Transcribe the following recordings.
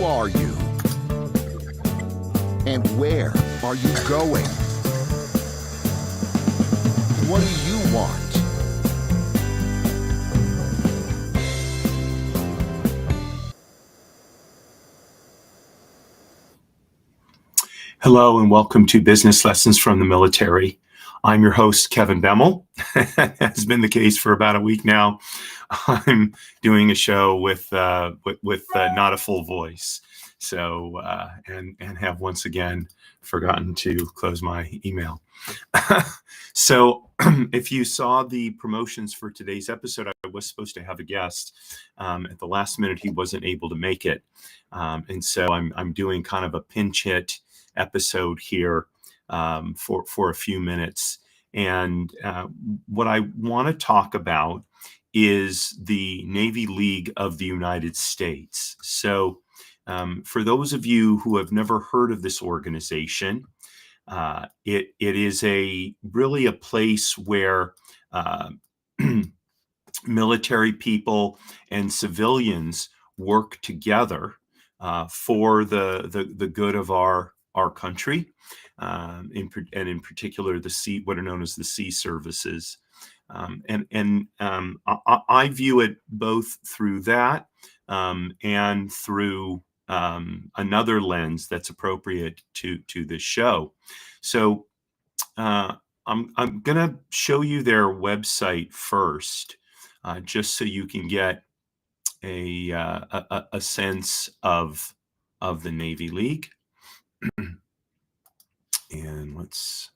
are you? And where are you going? What do you want? Hello and welcome to Business Lessons from the Military. I'm your host, Kevin Bemmel. Has been the case for about a week now. I'm doing a show with not a full voice, so and have once again forgotten to close my email. So if you saw the promotions for today's episode, I was supposed to have a guest. At the last minute, he wasn't able to make it, and so I'm doing kind of a pinch hit episode here for a few minutes. And what I want to talk about is the Navy League of the United States. So for those of you who have never heard of this organization, it is really a place where military people and civilians work together for the good of our country, in particular what are known as the sea services. I view it both through that and through another lens that's appropriate to this show. So I'm going to show you their website first, just so you can get a sense of the Navy League. And let's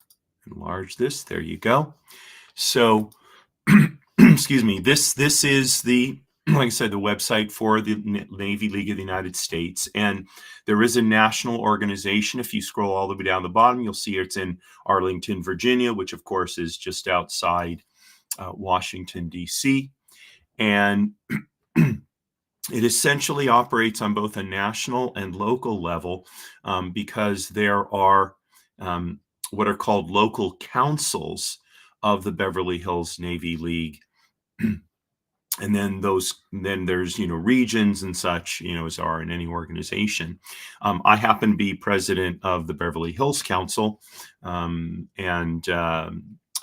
enlarge this. There you go. So, excuse me. This is like I said, the website for the Navy League of the United States, and there is a national organization. If you scroll all the way down the bottom, you'll see it's in Arlington, Virginia, which of course is just outside Washington, D.C. And it essentially operates on both a national and local level because there are what are called local councils of the Beverly Hills Navy League. And then there's, regions and such, as are in any organization. I happen to be president of the Beverly Hills Council, and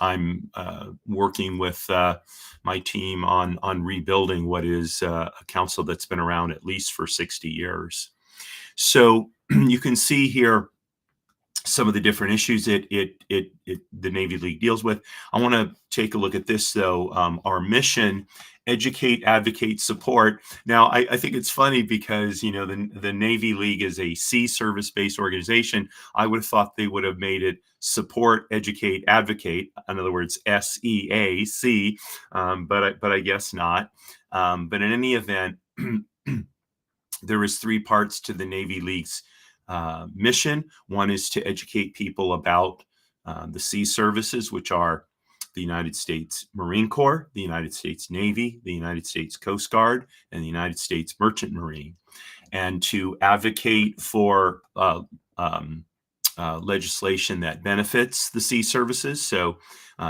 I'm working with my team on rebuilding what is a council that's been around at least for 60 years. So you can see here some of the different issues the Navy League deals with. I want to take a look at this, though. Our mission: educate, advocate, support. Now, I think it's funny because, the Navy League is a sea service-based organization. I would have thought they would have made it support, educate, advocate. In other words, SEAC, but I guess not. But in any event, there is three parts to the Navy League's mission. One is to educate people about the sea services, which are the United States Marine Corps, the United States Navy, the United States Coast Guard, and the United States Merchant Marine, and to advocate for legislation that benefits the sea services. So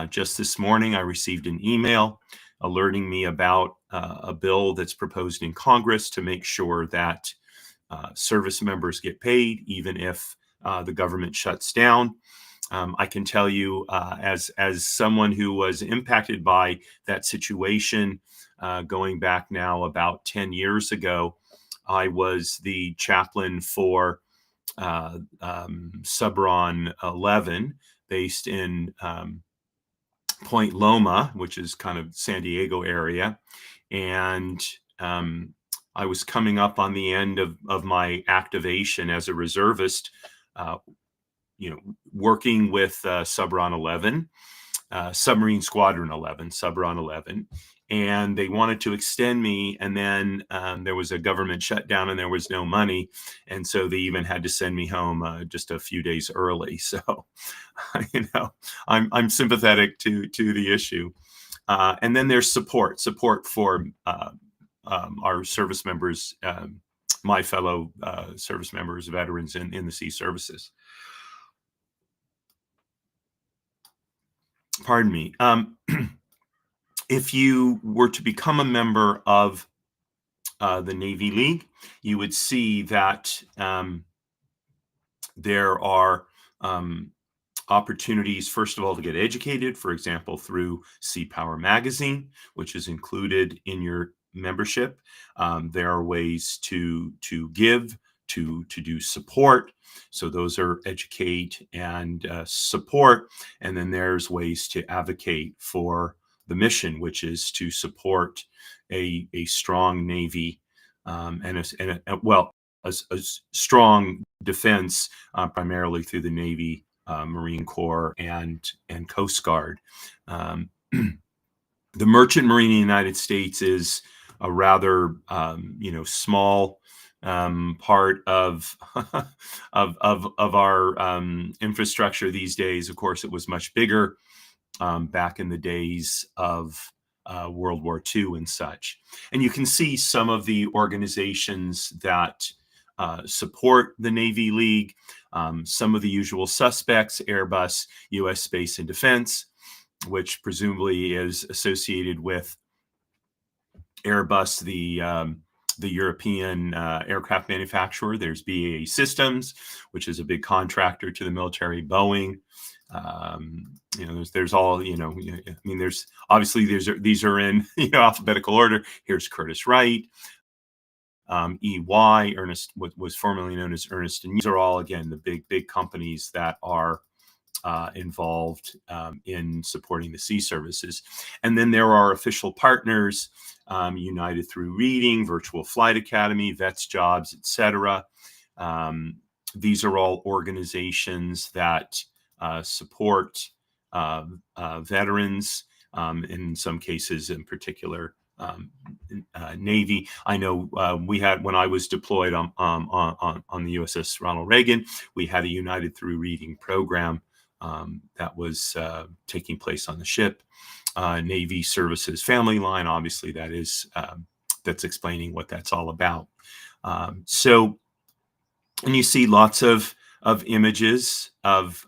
just this morning, I received an email alerting me about a bill that's proposed in Congress to make sure that service members get paid, even if the government shuts down. I can tell you, as someone who was impacted by that situation, going back now about 10 years ago, I was the chaplain for Subron 11, based in Point Loma, which is kind of San Diego area, and I was coming up on the end of my activation as a reservist, working with Subron 11, Submarine Squadron 11, Subron 11, and they wanted to extend me. And then there was a government shutdown and there was no money. And so they even had to send me home just a few days early. So, I'm sympathetic to the issue. And then there's support for our service members, my fellow service members, veterans in the sea services. Pardon me. If you were to become a member of the Navy League, you would see that there are opportunities, first of all, to get educated, for example, through Sea Power Magazine, which is included in your membership. There are ways to give, to do support. So those are educate and support. And then there's ways to advocate for the mission, which is to support a strong Navy a strong defense, primarily through the Navy, Marine Corps, and Coast Guard. The Merchant Marine in the United States is a rather small part of of our infrastructure these days. Of course, it was much bigger back in the days of World War II and such. And you can see some of the organizations that support the Navy League, some of the usual suspects: Airbus, U.S. Space and Defense, which presumably is associated with Airbus, the European aircraft manufacturer. There's BAE Systems, which is a big contractor to the military. Boeing. There's all, I mean, there's obviously these are in alphabetical order. Here's Curtiss-Wright. EY, Ernest, what was formerly known as Ernst, and these are all, again, the big companies that are involved in supporting the sea services. And then there are official partners, United Through Reading, Virtual Flight Academy, Vets Jobs, etc. These are all organizations that support veterans, in some cases, in particular, Navy. I know we had, when I was deployed on the USS Ronald Reagan, we had a United Through Reading program that was taking place on the ship. Navy Services Family Line, obviously, that is that's explaining what that's all about. And you see lots of images of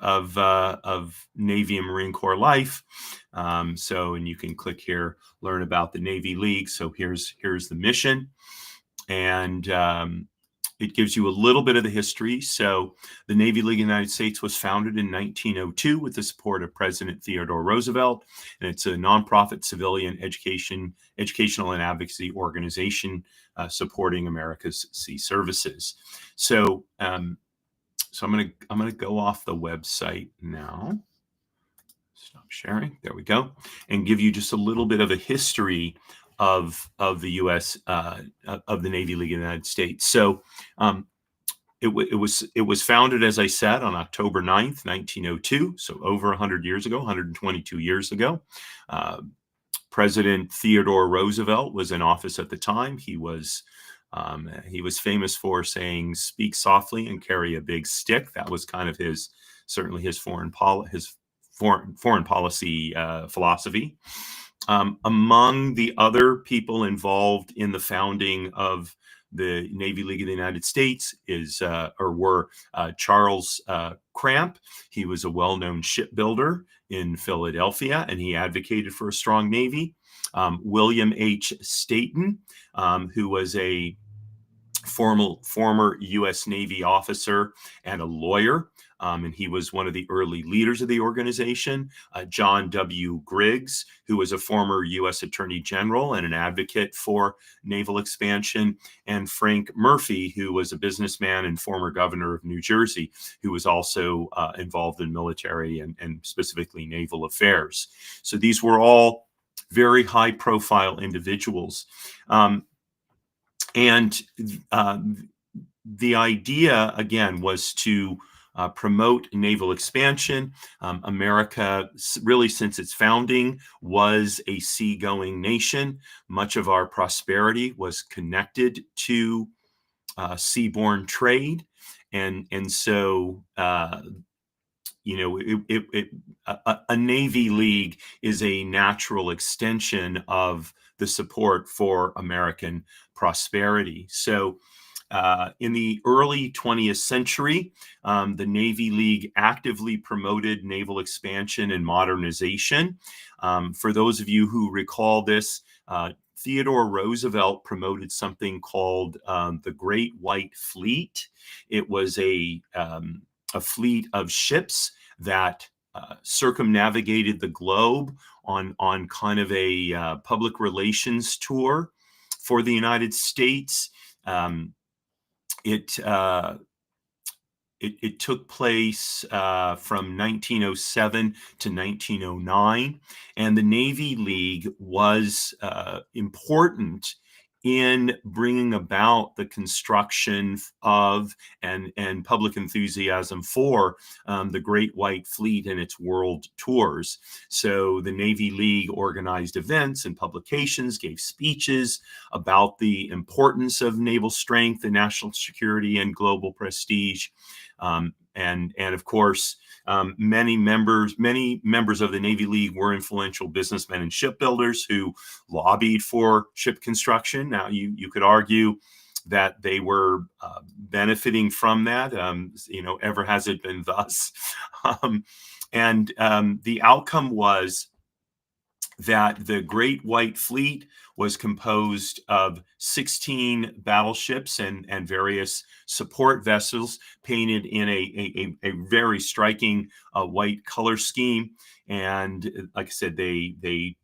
Navy and Marine Corps life. And you can click here, learn about the Navy League. So here's the mission, and it gives you a little bit of the history. So the Navy League of the United States was founded in 1902 with the support of President Theodore Roosevelt, and it's a nonprofit civilian educational and advocacy organization supporting America's sea services. So I'm gonna go off the website now. Stop sharing. There we go, and give you just a little bit of a history of the U.S. Of the Navy League of the United States. So it was founded, as I said, on October 9th, 1902. So over 100 years ago, 122 years ago. President Theodore Roosevelt was in office at the time. He was famous for saying, "Speak softly and carry a big stick." That was kind of certainly his foreign policy philosophy. Among the other people involved in the founding of the Navy League of the United States were Charles Cramp. He was a well-known shipbuilder in Philadelphia, and he advocated for a strong Navy. William H. Staton, who was a former U.S. Navy officer and a lawyer, and he was one of the early leaders of the organization. John W. Griggs, who was a former U.S. Attorney General and an advocate for naval expansion, and Frank Murphy, who was a businessman and former governor of New Jersey, who was also involved in military and specifically naval affairs. So these were all very high-profile individuals. And the idea, again, was to promote naval expansion. America, really since its founding, was a seagoing nation. Much of our prosperity was connected to seaborne trade. And so, a Navy League is a natural extension of the support for American prosperity. So in the early 20th century, the Navy League actively promoted naval expansion and modernization. For those of you who recall this, Theodore Roosevelt promoted something called the Great White Fleet. It was a fleet of ships that circumnavigated the globe on kind of a public relations tour for the United States. It it took place from 1907 to 1909, and the Navy League was important in bringing about the construction of and public enthusiasm for the Great White Fleet and its world tours. So the Navy League organized events and publications, gave speeches about the importance of naval strength and national security and global prestige. And of course, many members of the Navy League were influential businessmen and shipbuilders who lobbied for ship construction. Now, you could argue that they were benefiting from that. Ever has it been thus? The outcome was that the Great White Fleet was composed of 16 battleships and various support vessels painted in a very striking white color scheme. And like I said, they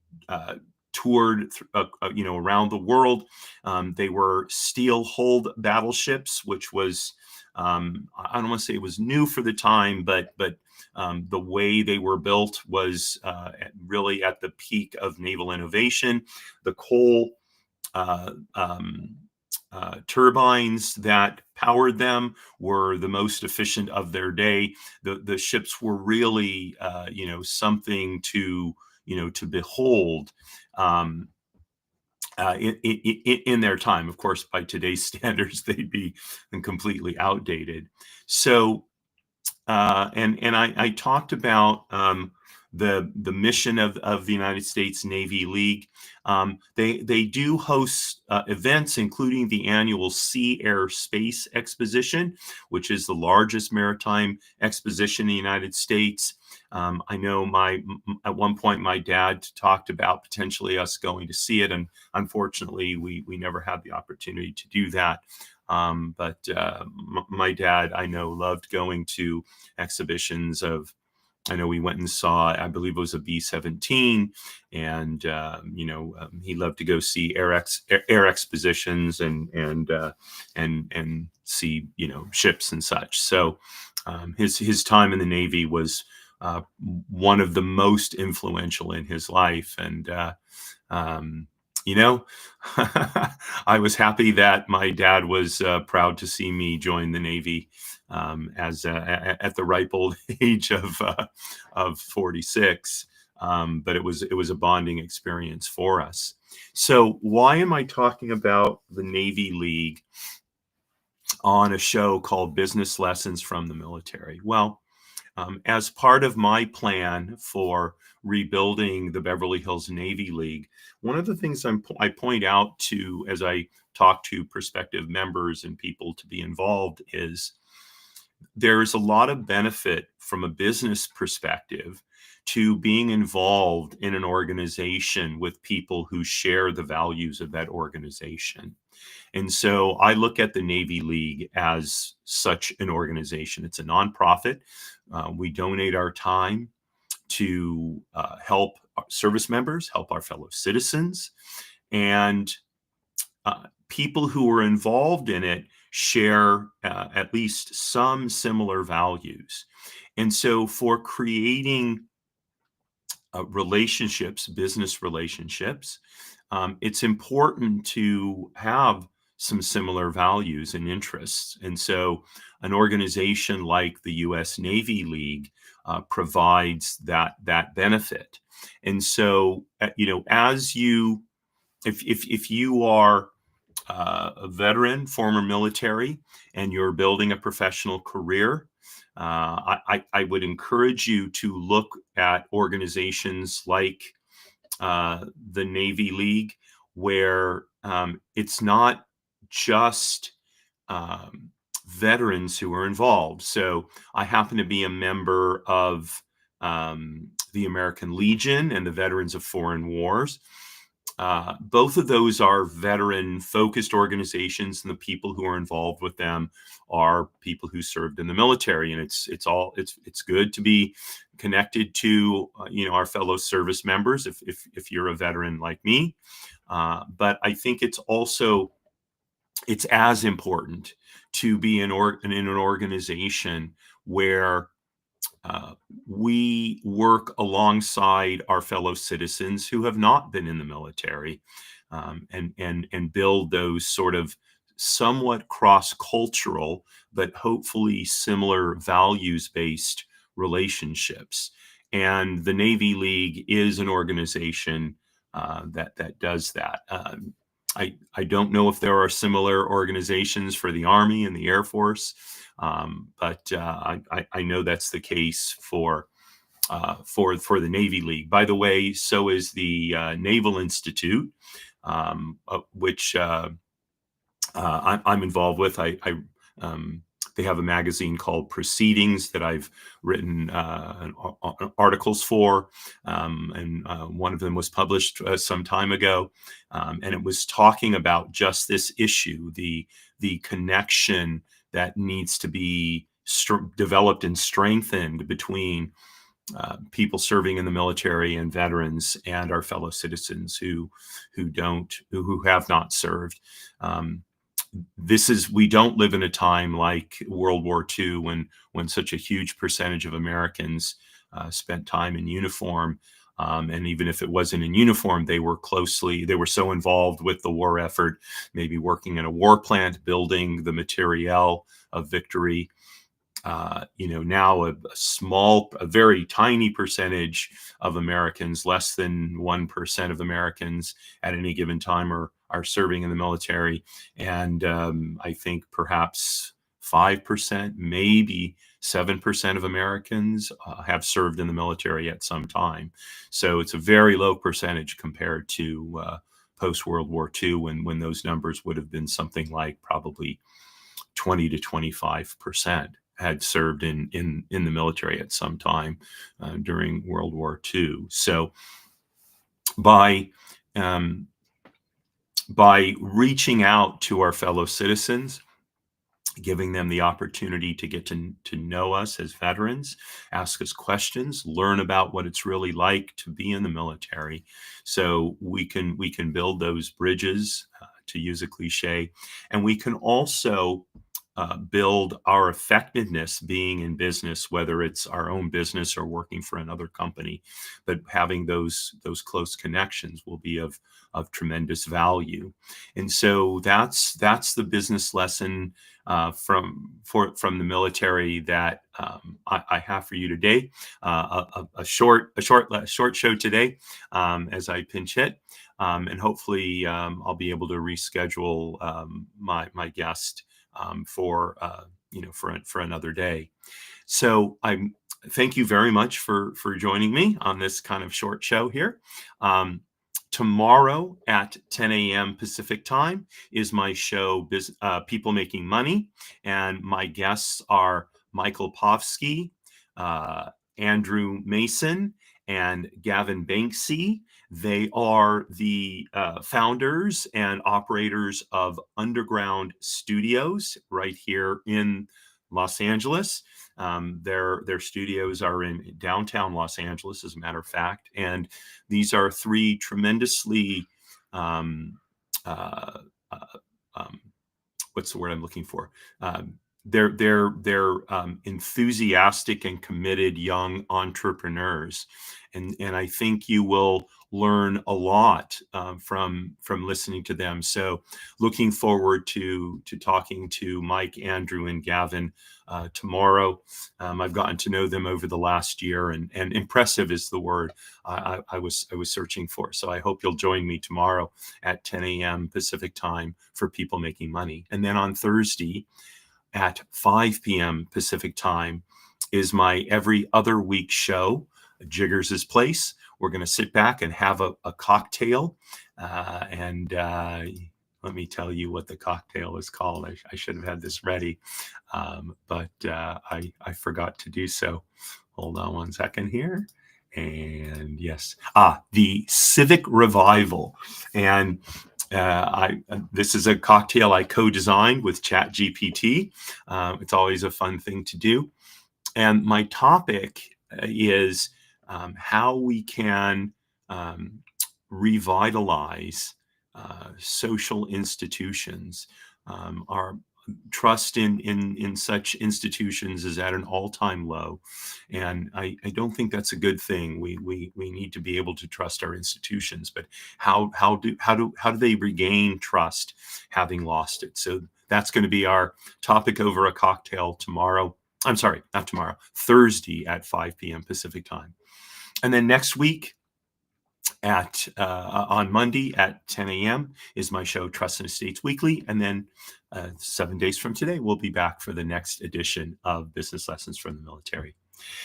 toured around the world. They were steel-hulled battleships, which was I don't want to say it was new for the time, but the way they were built was really at the peak of naval innovation. The coal turbines that powered them were the most efficient of their day. The ships were really, something to behold. In their time, of course, by today's standards, they'd be completely outdated. So, I talked about the mission of the United States Navy League. They do host events, including the annual Sea, Air, Space Exposition, which is the largest maritime exposition in the United States. I know at one point my dad talked about potentially us going to see it, and unfortunately we never had the opportunity to do that. But my dad, I know, loved going to exhibitions of. I know we went and saw, I believe it was a B-17, and he loved to go see air expositions and see ships and such. So his time in the Navy was one of the most influential in his life, and I was happy that my dad was proud to see me join the Navy as at the ripe old age of 46. But it was a bonding experience for us. So why am I talking about the Navy League on a show called Business Lessons from the Military? Well, as part of my plan for rebuilding the Beverly Hills Navy League, one of the things I point out to as I talk to prospective members and people to be involved is there's a lot of benefit from a business perspective to being involved in an organization with people who share the values of that organization. And so I look at the Navy League as such an organization. It's a nonprofit. We donate our time to help our service members, help our fellow citizens, and people who are involved in it share at least some similar values. And so for creating relationships, business relationships, it's important to have some similar values and interests. And so an organization like the U.S. Navy League provides that benefit. And so, if you are a veteran, former military, and you're building a professional career, I would encourage you to look at organizations like the Navy League, where it's not just veterans who are involved. So I happen to be a member of the American Legion and the Veterans of Foreign Wars. Both of those are veteran-focused organizations, and the people who are involved with them are people who served in the military. And it's good to be connected to our fellow service members if you're a veteran like me. But I think it's as important to be in an organization where we work alongside our fellow citizens who have not been in the military, and build those sort of somewhat cross-cultural but hopefully similar values-based relationships. And the Navy League is an organization that does that. I don't know if there are similar organizations for the Army and the Air Force, but I know that's the case for the Navy League. By the way, so is the Naval Institute, which I'm involved with. They have a magazine called Proceedings that I've written articles for, and one of them was published some time ago, and it was talking about just this issue, the connection that needs to be developed and strengthened between people serving in the military and veterans and our fellow citizens who have not served. We don't live in a time like World War II when such a huge percentage of Americans spent time in uniform. And even if it wasn't in uniform, they were so involved with the war effort, maybe working in a war plant, building the materiel of victory. Now a very tiny percentage of Americans, less than 1% of Americans at any given time are serving in the military. And I think perhaps 5%, maybe 7% of Americans have served in the military at some time. So it's a very low percentage compared to post-World War II, when those numbers would have been something like probably 20 to 25% had served in the military at some time during World War II. So by reaching out to our fellow citizens, giving them the opportunity to get to know us as veterans, ask us questions, learn about what it's really like to be in the military, so we can build those bridges, to use a cliche, and we can also build our effectiveness being in business, whether it's our own business or working for another company. But having those close connections will be of tremendous value. And so that's the business lesson from the military that I have for you today. A short show today, as I pinch hit, and hopefully I'll be able to reschedule my guest for another day. So I thank you very much for joining me on this kind of short show here. Tomorrow at 10 a.m. Pacific time is my show, People Making Money, and my guests are Michael Povsky, Andrew Mason, and Gavin Banksy. They are the founders and operators of Underground Studios right here in Los Angeles. Their studios are in downtown Los Angeles, as a matter of fact, and these are three tremendously what's the word I'm looking for? They're enthusiastic and committed young entrepreneurs, and I think you will learn a lot from listening to them. So, looking forward to talking to Mike, Andrew, and Gavin tomorrow. I've gotten to know them over the last year, and impressive is the word I was searching for. So I hope you'll join me tomorrow at 10 a.m. Pacific time for People Making Money, and then on Thursday at 5 p.m. Pacific time is my every other week show, Jiggers' Place. We're going to sit back and have a cocktail, and let me tell you what the cocktail is called. I should have had this ready, but I forgot to do so. Hold on one second here. And yes, the civic revival. And this is a cocktail I co-designed with ChatGPT. It's always a fun thing to do. And my topic is how we can revitalize social institutions. Our trust in such institutions is at an all-time low, and I don't think that's a good thing. We need to be able to trust our institutions, but how do they regain trust having lost it? So that's going to be our topic over a cocktail tomorrow. I'm sorry, not tomorrow, Thursday at 5 p.m. Pacific time. And then next week on Monday at 10 a.m. is my show, Trust and Estates Weekly. And then 7 days from today, we'll be back for the next edition of Business Lessons from the Military.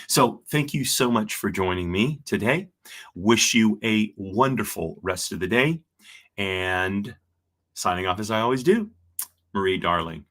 So thank you so much for joining me today. Wish you a wonderful rest of the day. And signing off as I always do, Marie Darling.